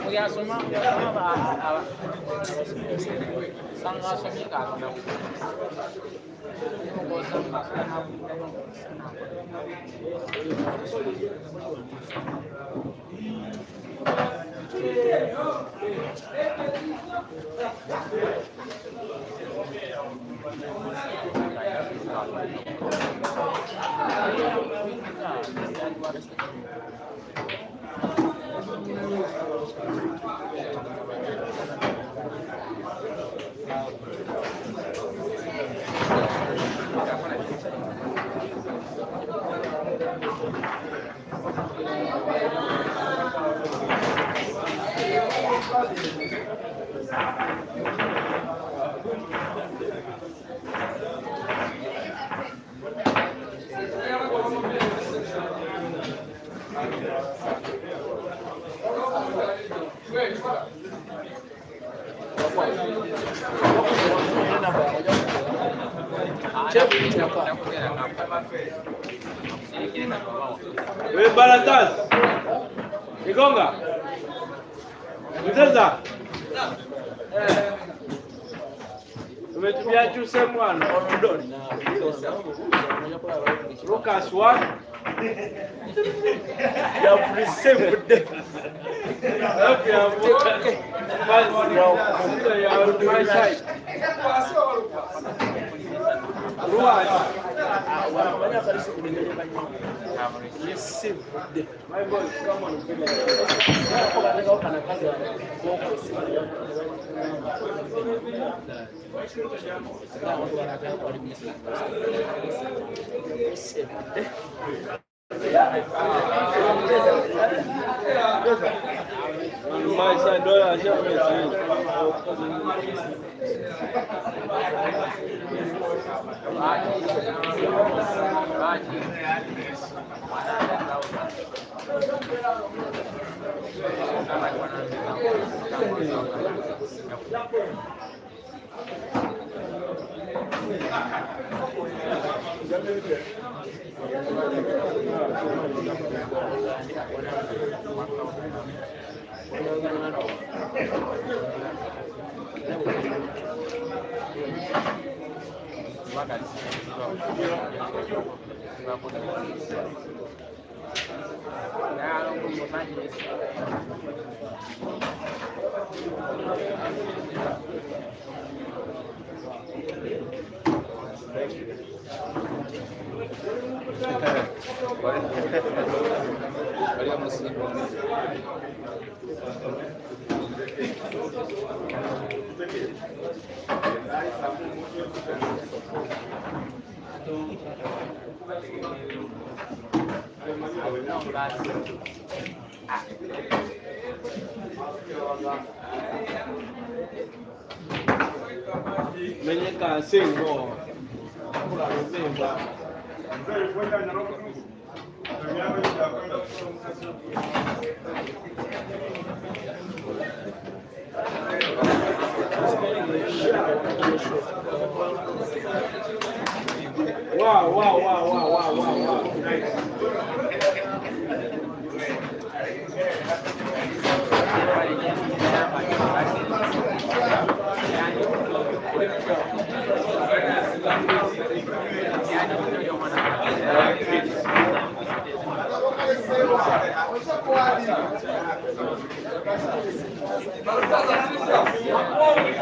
Uyasoma sangasomye kakona We Balatas Igonga Mteza umetumia tu sehemu mwana Lucas 1 you have received my side receive my boy come on my side dollar Menye ka singo kula mzimba ndio kwenda Nairobi wow. Nice.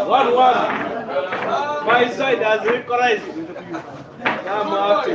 One. My side has recognized. I'm happy.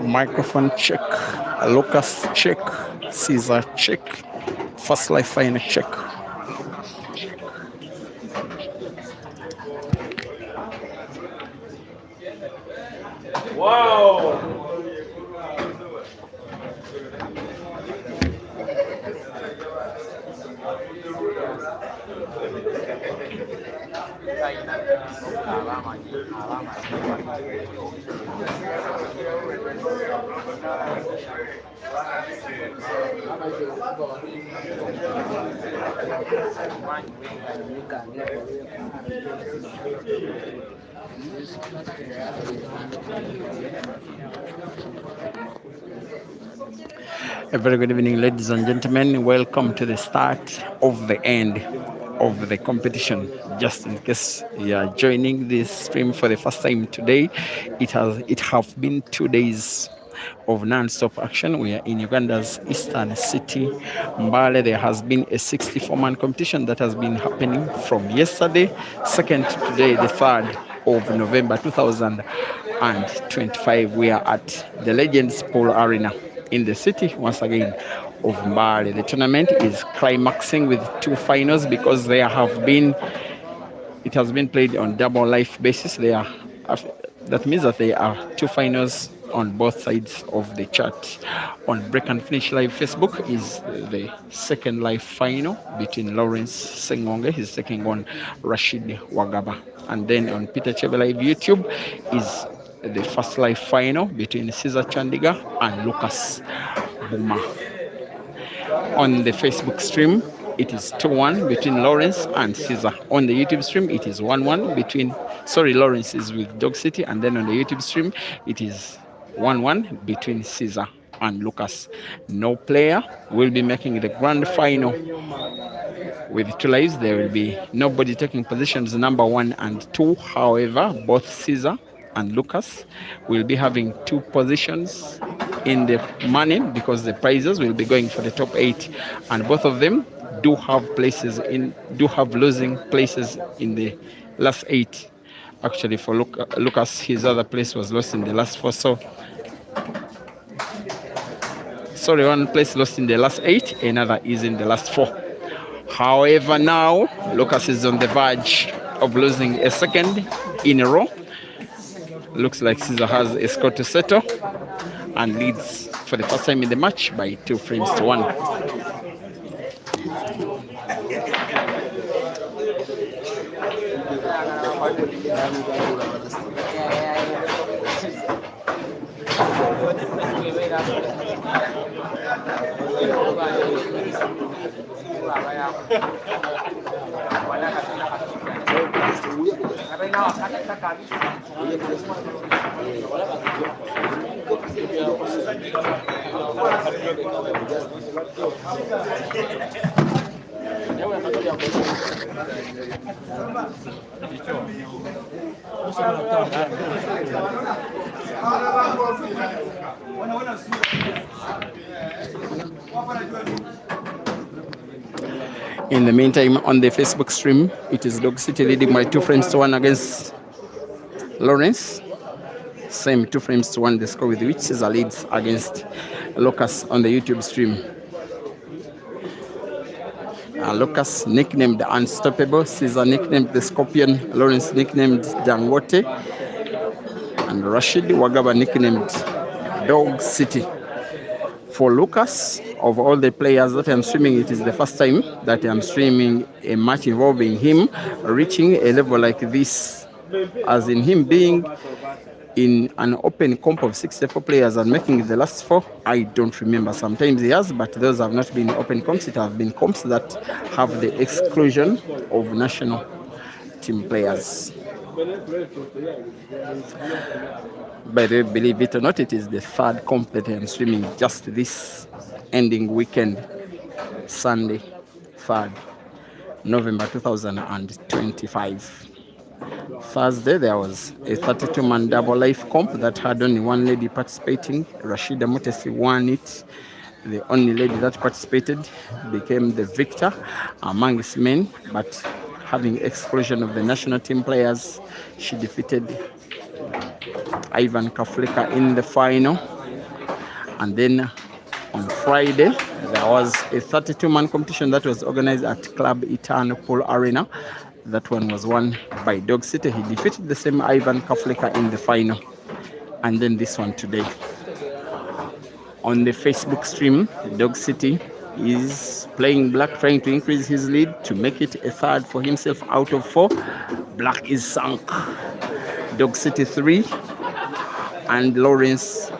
Microphone check, Lucas check, Caesar check, First Life Final check. Wow! A very good evening, ladies and gentlemen. Welcome to the start of the end of the competition. Just in case you are joining this stream for the first time today, it have been 2 days of non-stop action. We are in Uganda's eastern city, Mbale. There has been a 64-man competition that has been happening from yesterday, 2nd to today, the 3rd of November 2025. We are at the Legends Pool Arena in the city once again of Mbale. The tournament is climaxing with 2 finals because it has been played on double life basis. That means that there are 2 finals on both sides of the chat. On Break and Finish Live Facebook is the second live final between Lawrence Sengonge, he's taking on Rashid Wagaba. And then on Peter Chebe Live YouTube is the first live final between Caesar Chandiga and Lucas Buma. On the Facebook stream, it is 2-1 between Lawrence and Caesar. On the YouTube stream, it is 1-1 between, Lawrence is with Dog City, and then on the YouTube stream, it is 1-1 between Caesar and Lucas. No player will be making the grand final. With 2 lives, there will be nobody taking positions number 1 and 2. However, both Caesar and Lucas will be having 2 positions in the money because the prizes will be going for the top 8, and both of them do have losing places in the last 8. Actually, for Lucas, his other place was lost in the last 4. One place lost in the last 8, another is in the last 4. However, now Lucas is on the verge of losing a 2nd in a row. Looks like Caesar has a score to settle and leads for the first time in the match by 2 frames to 1. In the meantime, on the Facebook stream, it is Dog City leading by 2 frames to 1 against Lawrence. Same 2 frames to 1, the score with which Caesar leads against Lucas on the YouTube stream. Lucas nicknamed Unstoppable, Caesar nicknamed the Scorpion, Lawrence nicknamed Dangote, and Rashid Wagaba nicknamed Dog City. For Lucas, of all the players that I'm streaming, it is the first time that I'm streaming a match involving him reaching a level like this, as in him being in an open comp of 64 players and making the last 4, I don't remember. Sometimes he has, but those have not been open comps. It have been comps that have the exclusion of national team players. By the way, believe it or not, it is the 3rd comp that I'm swimming just this ending weekend, Sunday, 3rd November 2025. Thursday, there was a 32-man double life comp that had only one lady participating. Rashida Mutesi won it. The only lady that participated became the victor amongst men, but having exclusion of the national team players, she defeated Ivan Kaflika in the final. And then on Friday, there was a 32-man competition that was organized at Club Eternal Pool Arena. That one was won by Dog City. He defeated the same Ivan Kaflika in the final. And then this one today. On the Facebook stream, Dog City is playing black, trying to increase his lead to make it a 3rd for himself out of 4. Black is sunk. Dog City 3 and Lawrence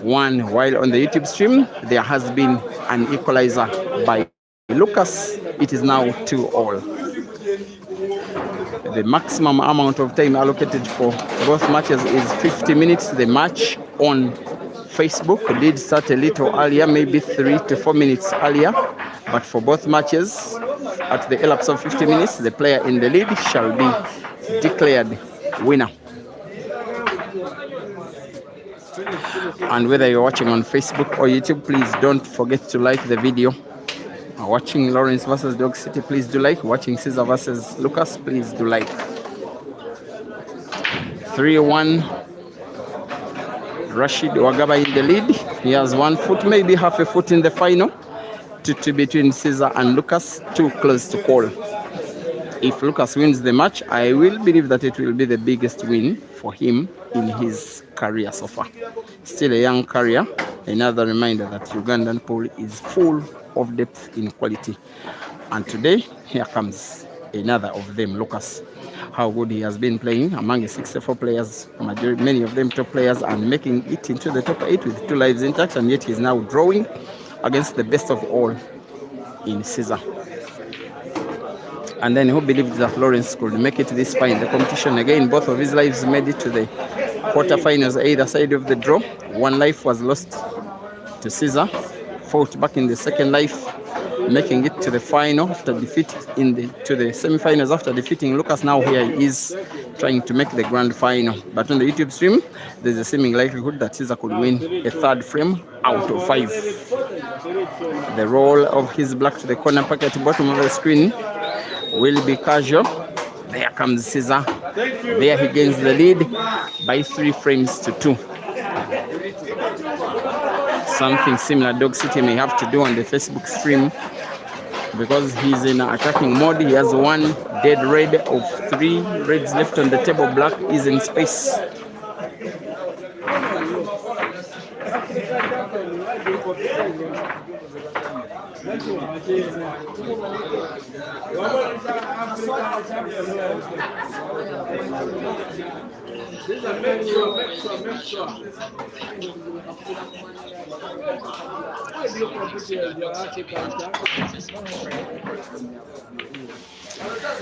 1. While on the YouTube stream, there has been an equalizer by Lucas. It is now 2-all. The maximum amount of time allocated for both matches is 50 minutes. The match on Facebook did start a little earlier, maybe 3 to 4 minutes earlier. But for both matches, at the elapse of 50 minutes, the player in the lead shall be declared winner. And whether you're watching on Facebook or YouTube, please don't forget to like the video. Watching Lawrence versus Dog City, please do like. Watching Caesar versus Lucas, please do like. 3-1. Rashid Wagaba in the lead. He has 1 foot, maybe half a foot in the final. 2-2 between Caesar and Lucas. Too close to call. If Lucas wins the match, I will believe that it will be the biggest win for him in his career so far. Still a young career. Another reminder that Ugandan pool is full of depth in quality. And today, here comes another of them, Lucas. How good he has been playing among the 64 players, many of them top players, and making it into the top 8 with 2 lives intact, and yet he's now drawing against the best of all in Caesar. And then who believed that Lawrence could make it this far in the competition again? Both of his lives made it to the quarterfinals either side of the draw. 1 life was lost to Caesar, fought back in the 2nd life, making it to the final after defeat to the semi-finals after defeating Lucas. Now here he is trying to make the grand final. But on the YouTube stream, there's a seeming likelihood that Caesar could win a 3rd frame out of 5. The roll of his black to the corner pocket bottom of the screen will be casual. There comes Caesar. There he gains the lead by 3 frames to 2. Something similar Dog City may have to do on the Facebook stream, because he's in attacking mode. He has 1 dead red of 3 reds left on the table. Black is in space.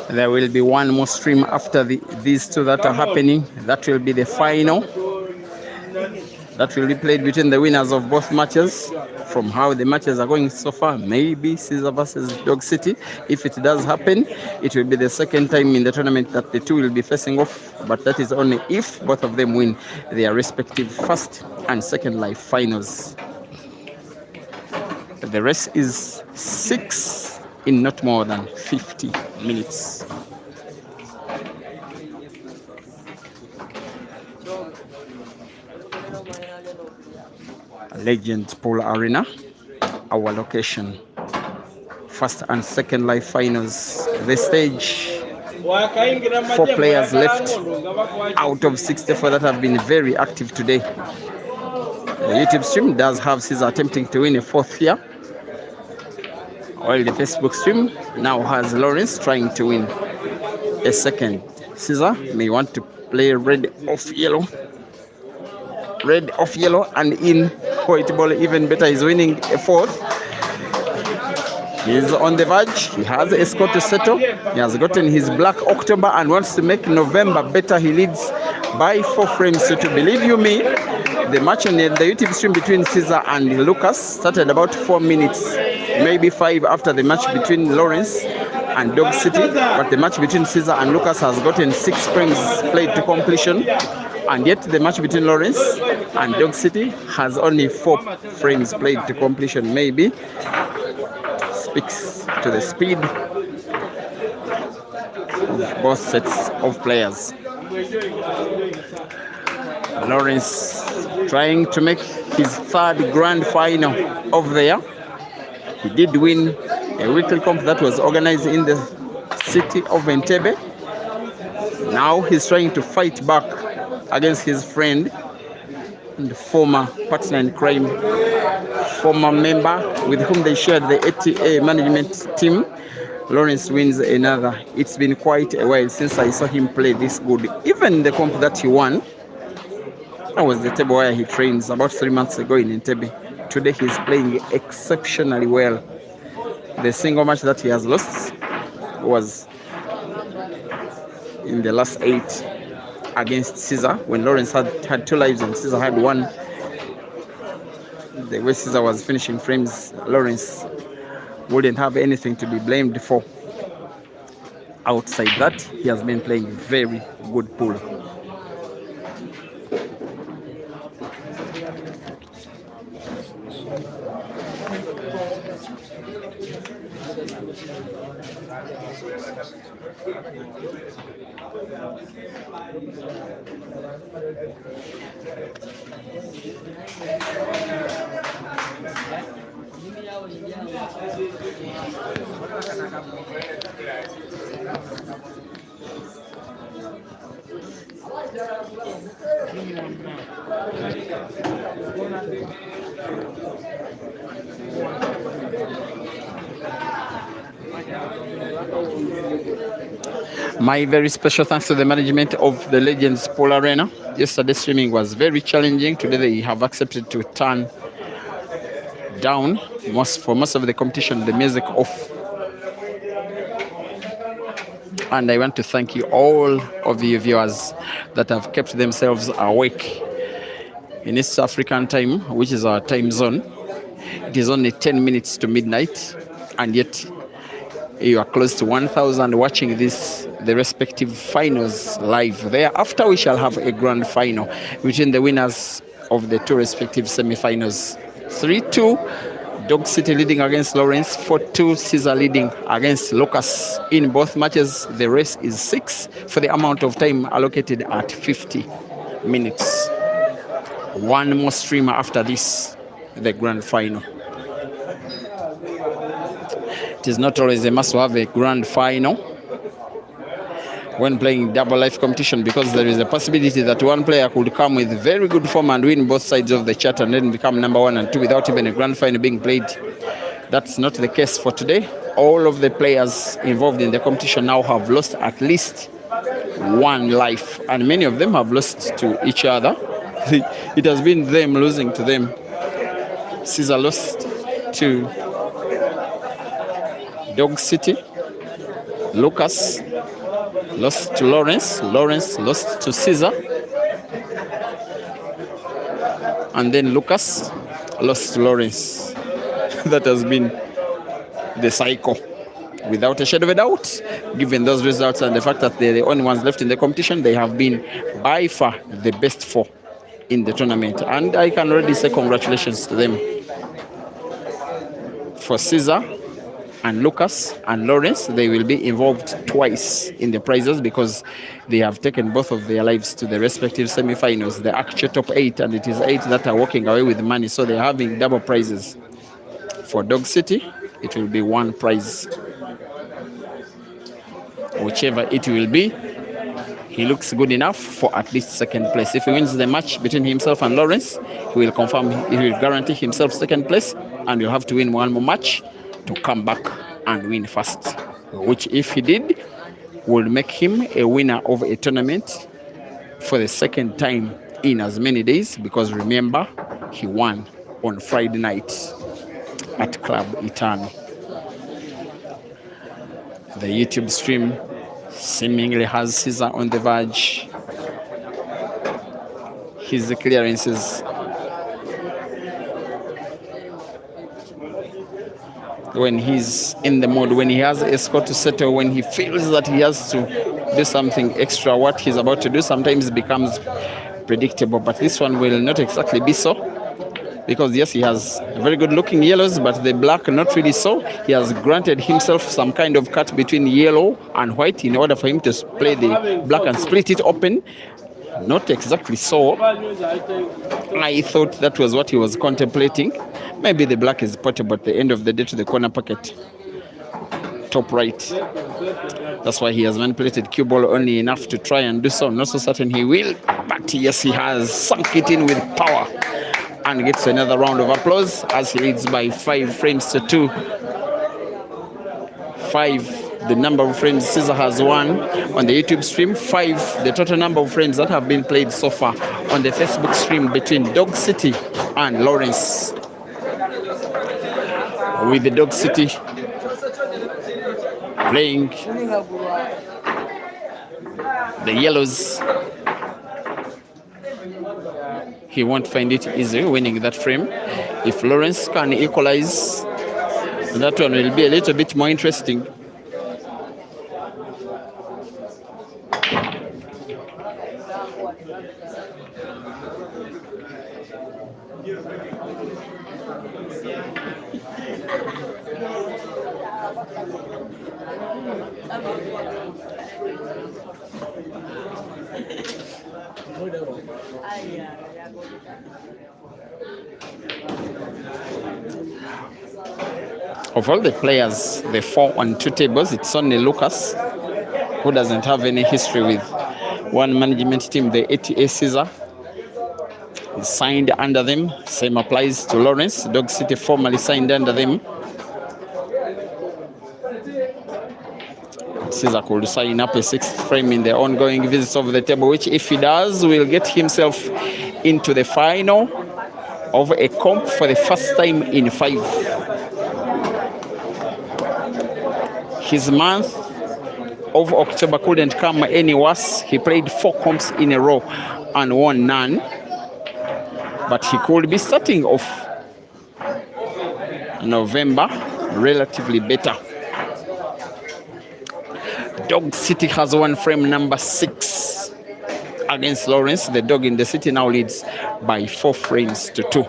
There will be 1 more stream after these 2 that are happening. That will be the final. That will be played between the winners of both matches. From how the matches are going so far, maybe Caesar versus Dog City. If it does happen, it will be the 2nd time in the tournament that the 2 will be facing off. But that is only if both of them win their respective 1st and 2nd life finals. The race is 6 in not more than 50 minutes. Legend Pool Arena, our location. 1st and 2nd live finals. The stage, 4 players left out of 64 that have been very active today. The YouTube stream does have Caesar attempting to win a 4th here, while the Facebook stream now has Lawrence trying to win a 2nd. Caesar may want to play red off yellow red off yellow and in white ball. Even better, he's winning a fourth. He's on the verge. He has a score to settle. He has gotten his black October and wants to make November better. He leads by 4 frames to 2. Believe you me, the match on the YouTube stream between Caesar and Lucas started about 4 minutes, maybe 5 after the match between Lawrence and Dog City. But the match between Caesar and Lucas has gotten 6 frames played to completion. And yet the match between Lawrence and Dog City has only 4 frames played to completion. Maybe speaks to the speed of both sets of players. Lawrence trying to make his 3rd grand final of the year. He did win a weekly comp that was organized in the city of Entebbe. Now he's trying to fight back against his friend and former partner in crime, former member with whom they shared the ATA management team. Lawrence wins another. It's been quite a while since I saw him play this good. Even the comp that he won, that was the table where he trains about 3 months ago in Entebbe. Today he's playing exceptionally well. The single match that he has lost was in the last 8 against Caesar, when Lawrence had 2 lives and Caesar had 1. The way Caesar was finishing frames, Lawrence wouldn't have anything to be blamed for. Outside that, he has been playing very good pool. My very special thanks to the management of the Legends Pool Arena. Yesterday's streaming was very challenging. Today they have accepted to turn down for most of the competition, the music off. And I want to thank you, all of you viewers that have kept themselves awake. In East African time, which is our time zone, it is only 10 minutes to midnight, and yet you are close to 1,000 watching the respective finals live. Thereafter, we shall have a grand final between the winners of the 2 respective semi-finals. 3-2, Dog City leading against Lawrence, 4-2, Caesar leading against Lucas. In both matches, the race is 6 for the amount of time allocated at 50 minutes. 1 more streamer after this, the grand final. It is not always a must to have a grand final when playing double life competition, because there is a possibility that one player could come with very good form and win both sides of the chart and then become number 1 and 2 without even a grand final being played. That's not the case for today. All of the players involved in the competition now have lost at least 1 life, and many of them have lost to each other. It has been them losing to them. Caesar lost to Dog City. Lucas lost to Lawrence. Lawrence lost to Caesar. And then Lucas lost to Lawrence. That has been the cycle. Without a shadow of a doubt, given those results and the fact that they're the only ones left in the competition, they have been by far the best 4 in the tournament. And I can already say congratulations to them. For Caesar and Lucas and Lawrence, they will be involved twice in the prizes because they have taken both of their lives to the respective semi-finals, the actual top 8, and it is 8 that are walking away with money, so they're having double prizes. For Dog City, it will be 1 prize. Whichever it will be, he looks good enough for at least 2nd place. If he wins the match between himself and Lawrence, he will guarantee himself 2nd place, and will have to win 1 more match to come back and win first, which if he did would make him a winner of a tournament for the 2nd time in as many days, because remember, he won on Friday night at Club Eternal. The YouTube stream seemingly has Caesar on the verge. His clearances. When he's in the mood, when he has a score to settle, when he feels that he has to do something extra, what he's about to do sometimes becomes predictable. But this one will not exactly be so, because yes, he has very good looking yellows, but the black not really so. He has granted himself some kind of cut between yellow and white in order for him to play the black and split it open. Not exactly so. I thought that was what he was contemplating. Maybe the black is portable at the end of the day to the corner pocket, top right. That's why he has manipulated cue ball only enough to try and do so. Not so certain he will, but yes, he has sunk it in with power and gets another round of applause as he leads by 5 frames to 2. 5, the number of frames Caesar has won on the YouTube stream. 5, the total number of frames that have been played so far on the Facebook stream between Dog City and Lawrence. With the Dog City playing the yellows, he won't find it easy winning that frame. If Lawrence can equalize, that one will be a little bit more interesting. Of all the players, the 4 on 2 tables, it's only Lucas who doesn't have any history with one management team, the ATA Caesar. He's signed under them. Same applies to Lawrence. Dog City formally signed under them. Caesar could sign up a 6th frame in the ongoing visits of the table, which if he does, will get himself into the final of a comp for the first time in 5. His month of October couldn't come any worse. He played 4 comps in a row and won none. But he could be starting off November relatively better. Dog City has won frame number 6 against Lawrence. The Dog in the City now leads by 4 frames to 2.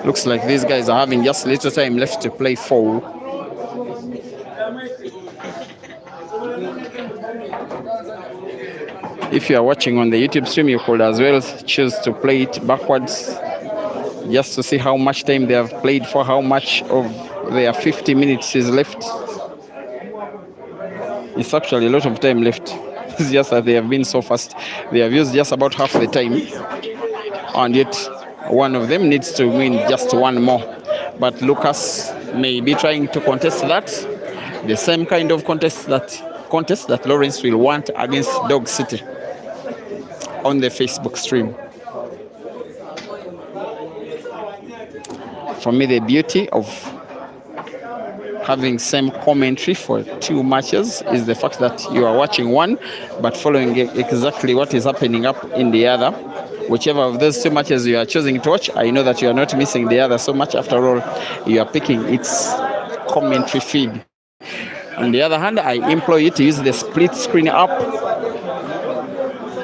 Looks like these guys are having just little time left to play 4. If you are watching on the YouTube stream, you could as well choose to play it backwards just to see how much time they have played for, how much of their 50 minutes is left. It's actually a lot of time left. It's just that they have been so fast. They have used just about half the time, and yet one of them needs to win just 1 more. But Lucas may be trying to contest that, the same kind of contest that Lawrence will want against Dog City on the Facebook stream. For me, the beauty of having same commentary for 2 matches is the fact that you are watching one but following exactly what is happening up in the other. Whichever of those 2 matches you are choosing to watch, I know that you are not missing the other so much. After all, you are picking its commentary feed. On the other hand, I implore you to use the split screen app.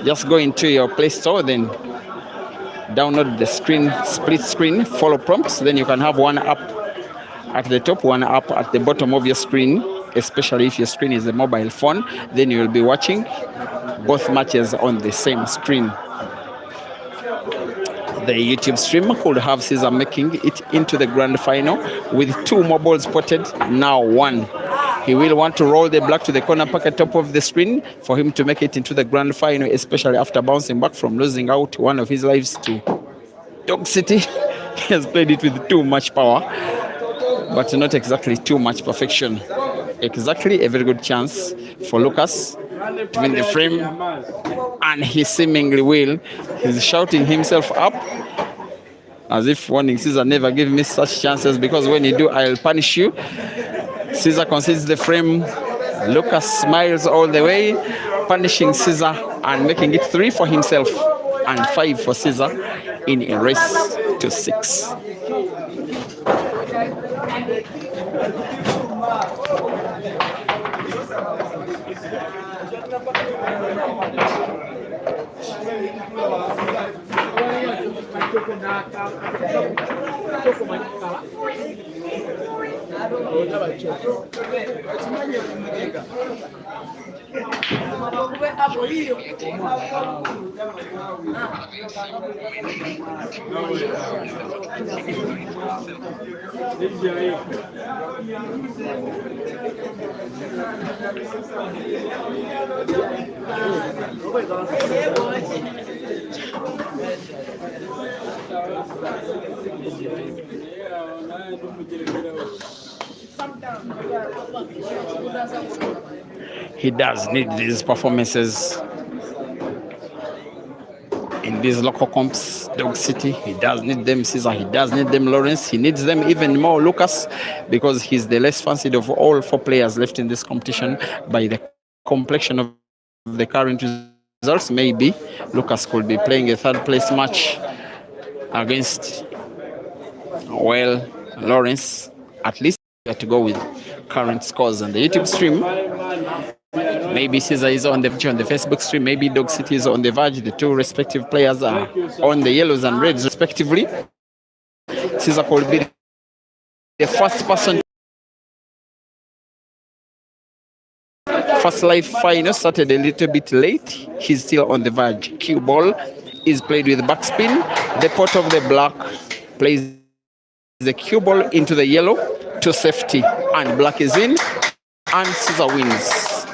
Just go into your Play Store, then download the split screen, follow prompts. Then you can have one app at the top, one app at the bottom of your screen, especially if your screen is a mobile phone. Then you will be watching both matches on the same screen. The YouTube stream could have Caesar making it into the grand final with 2 more balls spotted, now 1. He will want to roll the black to the corner pocket top of the screen for him to make it into the grand final, especially after bouncing back from losing out 1 of his lives to Dog City. He has played it with too much power, but not exactly too much perfection. exactly a very good chance for Lucas to win the frame, and he seemingly will. He's shouting himself up as if warning Caesar, never give me such chances, because when you do, I'll punish you. Caesar concedes the frame. Lucas smiles all the way, punishing Caesar and making it 3 for himself and 5 for Caesar in a race to 6. He does need these performances in these local comps. Dog City, he does need them. Caesar, he does need them. Lawrence, he needs them even more. Lucas, because he's the less fancied of all 4 players left in this competition by the complexion of the current results. Maybe Lucas could be playing a 3rd place match against, well, Lawrence. At least we have to go with current scores on the YouTube stream. Maybe Caesar is on the Facebook stream. Maybe Dog City is on the verge. The 2 respective players are on the yellows and reds respectively. Caesar could be the first person. First live final started a little bit late. He's still on the verge. Cue ball is played with backspin. The pot of the black plays the cue ball into the yellow to safety, and black is in, and Caesar wins.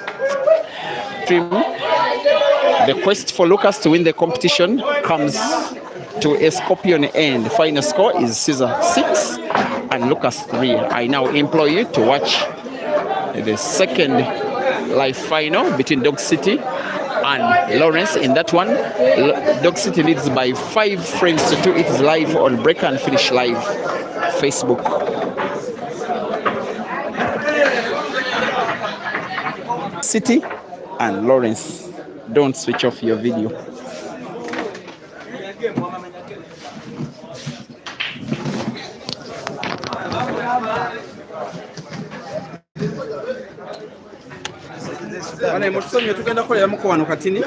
The quest for Lucas to win the competition comes to a scorpion end. The final score is Caesar 6 and Lucas 3. I now implore you to watch the second live final between Dog City and Lawrence. In that one, Dog City leads by 5 frames to 2. It is live on Breaker and Finish Live Facebook. City and Lawrence, don't switch off your video. Wane mutusomye tugenda kukolera muko wano katini.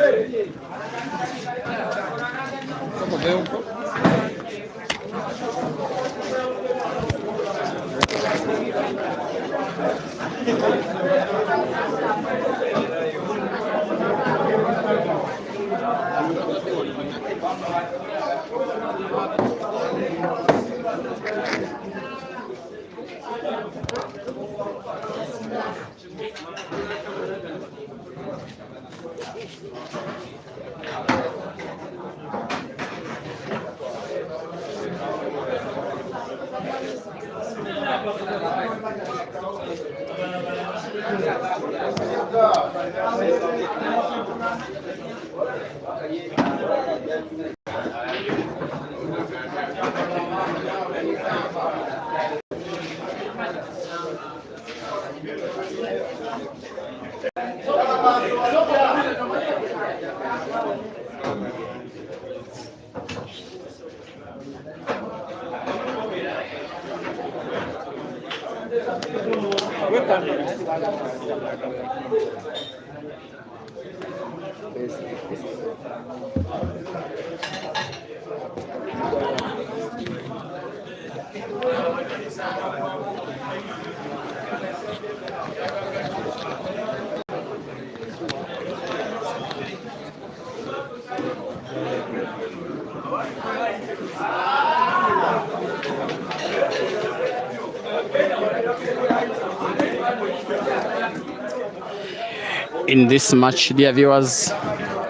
In this match, dear viewers,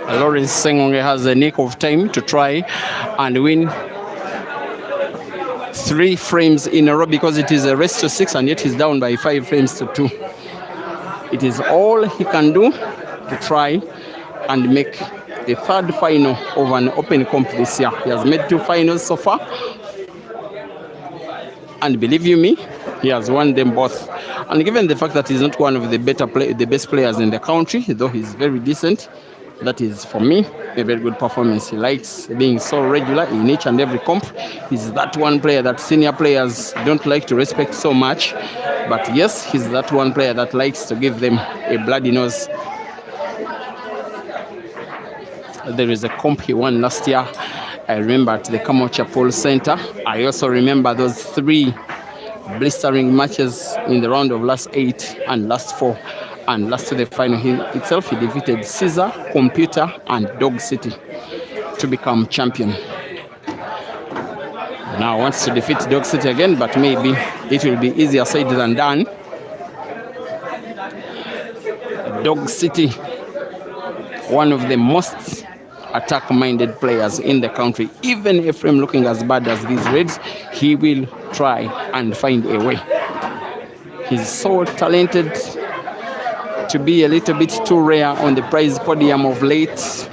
Lawrence Sengonge has a nick of time to try and win 3 frames in a row, because it is a race to 6 and yet he's down by 5 frames to 2. It is all he can do to try and make the third final of an open comp this year. He has made 2 finals so far, and believe you me, he has won them both. And given the fact that he's not one of the best players in the country, though he's very decent, that is, for me, a very good performance. He likes being so regular in each and every comp. He's that one player that senior players don't like to respect so much. But yes, he's that one player that likes to give them a bloody nose. There is a comp he won last year. I remember at the Kamocha Pool Center. I also remember those 3 blistering matches in the round of last 8 and last 4. And last to the final itself, he defeated Caesar, Computer, and Dog City to become champion. Now wants to defeat Dog City again, but maybe it will be easier said than done. Dog City, one of the most attack-minded players in the country. Even Ephraim looking as bad as these Reds, he will try and find a way. He's so talented to be a little bit too rare on the prize podium of late,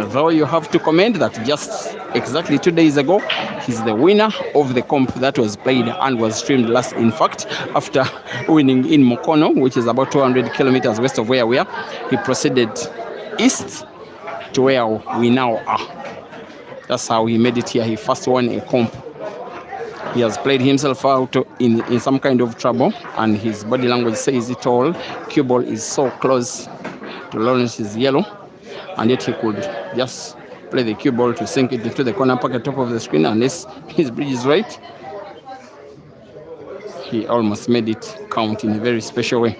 though you have to commend that just exactly 2 days ago, he's the winner of the comp that was played and was streamed last. In fact, after winning in Mukono, which is about 200 kilometers west of where we are, he proceeded east to where we now are. That's how he made it here. He first won a comp. He has played himself out in some kind of trouble, and his body language says it all. Cue ball is so close to Lawrence's yellow, and yet he could just play the cue ball to sink it into the corner pocket top of the screen, unless his bridge is right. He almost made it count in a very special way.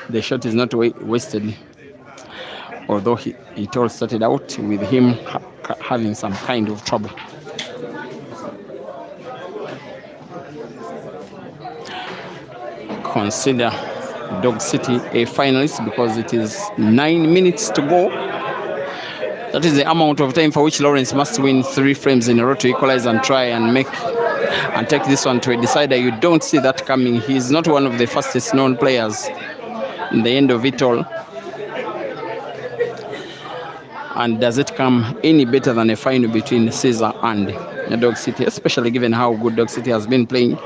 The shot is not wasted, although it all started out with him having some kind of trouble. Consider Dog City a finalist because it is 9 minutes to go. That is the amount of time for which Lawrence must win 3 frames in a row to equalize and try and take this one to a decider. You don't see that coming. He is not one of the fastest known players in the end of it all. And does it come any better than a final between Caesar and Dog City, especially given how good Dog City has been playing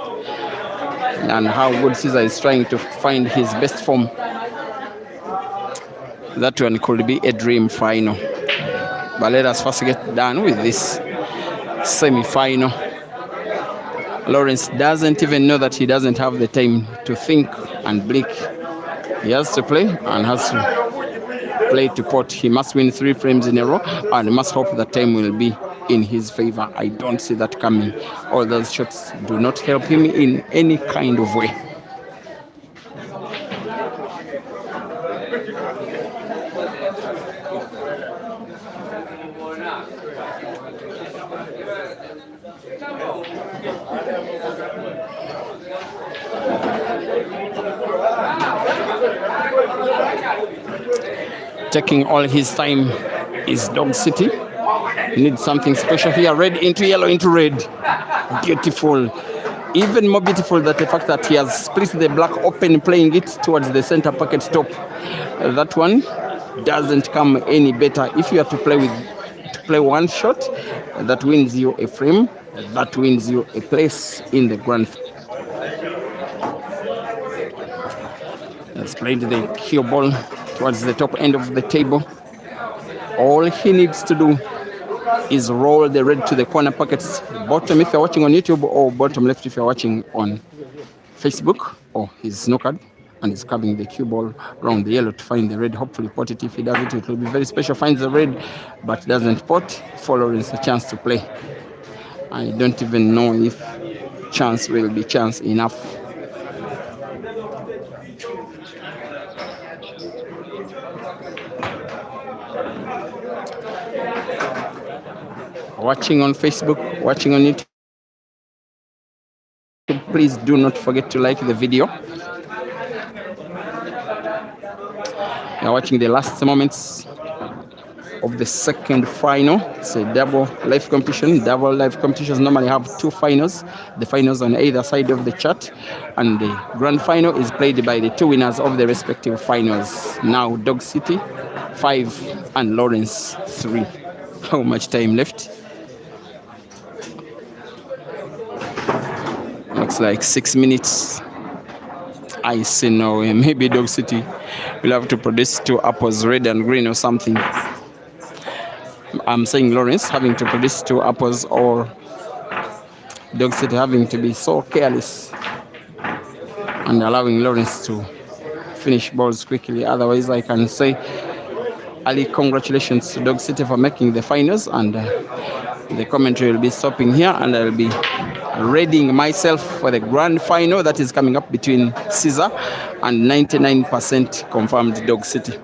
and how good Caesar is trying to find his best form? That one could be a dream final. But let us first get done with this semi-final. Lawrence doesn't even know that he doesn't have the time to think and blink. He has to play and has to play to pot. He must win 3 frames in a row and must hope that time will be in his favor. I don't see that coming. All those shots do not help him in any kind of way. Taking all his time is Dog City. He needs something special here. Red into yellow into red. Beautiful. Even more beautiful that the fact that he has split the black open, playing it towards the center pocket top. That one doesn't come any better. If you are to play one shot, that wins you a frame. That wins you a place in the grand. Has played the cue ball towards the top end of the table. All he needs to do is roll the red to the corner pockets, bottom if you're watching on YouTube, or bottom left if you're watching on Facebook. Oh, he's snookered and he's carving the cue ball around the yellow to find the red. Hopefully pot it. If he does it, it will be very special. Finds the red, but doesn't pot. For Lawrence a chance to play. I don't even know if chance will be chance enough. Watching on Facebook, watching on YouTube, please do not forget to like the video. You're watching the last moments of the second final. It's a double live competition. Double live competitions normally have two finals. The finals on either side of the chart, and the grand final is played by the two winners of the respective finals. Now Dog City 5 and Lawrence 3. How much time left? Looks like 6 minutes. I see no way. Maybe Dog City will have to produce two apples, red and green or something. I'm saying Lawrence having to produce two apples, or Dog City having to be so careless and allowing Lawrence to finish balls quickly. Otherwise, I can say, Ali, congratulations to Dog City for making the finals, and the commentary will be stopping here, and I'll be readying myself for the grand final that is coming up between Caesar and 99% confirmed Dog City.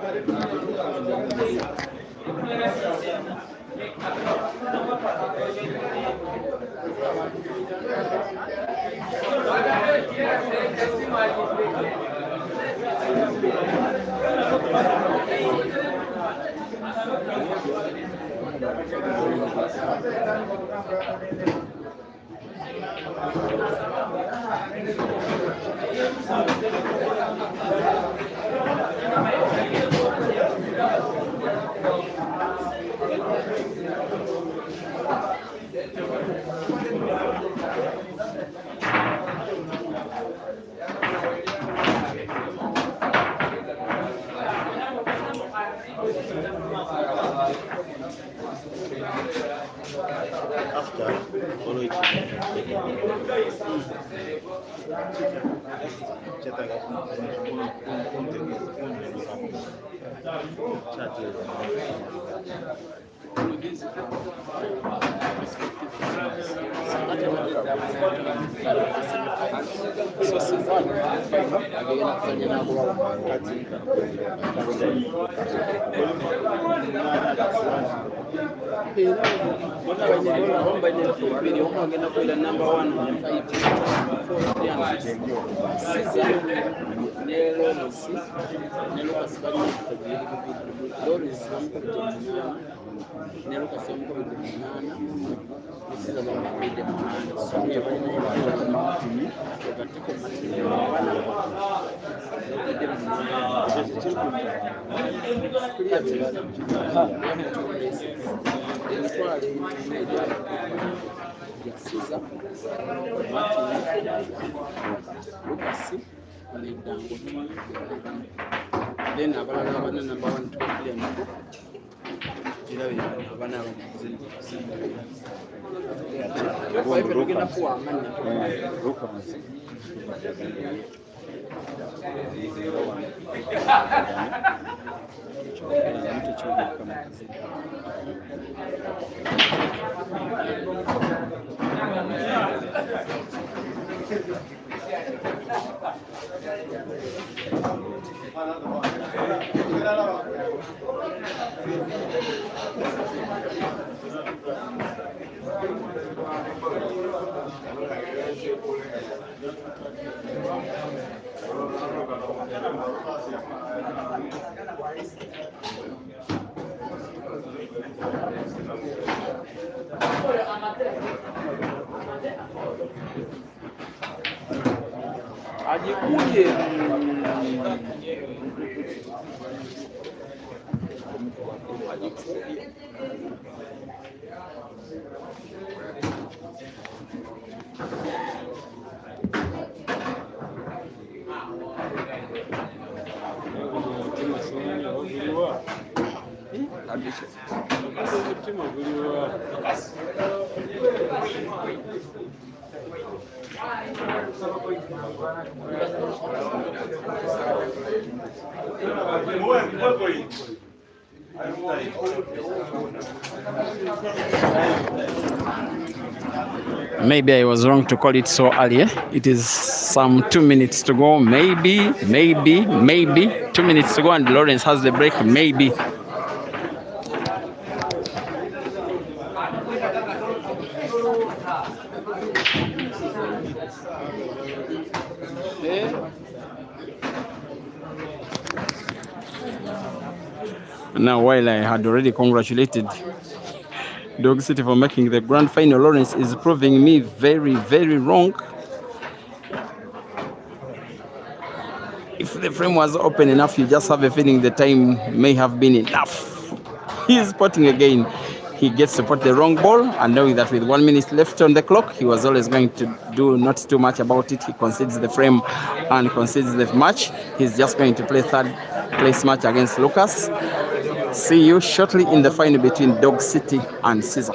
Then abana number 1 to play Maybe I was wrong to call it so early. It is some 2 minutes to go. Maybe 2 minutes to go, and Lawrence has the break. Maybe. Now, while I had already congratulated Dog City for making the grand final, Lawrence is proving me very, very wrong. If the frame was open enough, you just have a feeling the time may have been enough. He is spotting again. He gets to put the wrong ball, and knowing that with 1 minute left on the clock, he was always going to do not too much about it. He concedes the frame and concedes the match. He's just going to play third place match against Lucas. See you shortly in the final between Dog City and Caesar.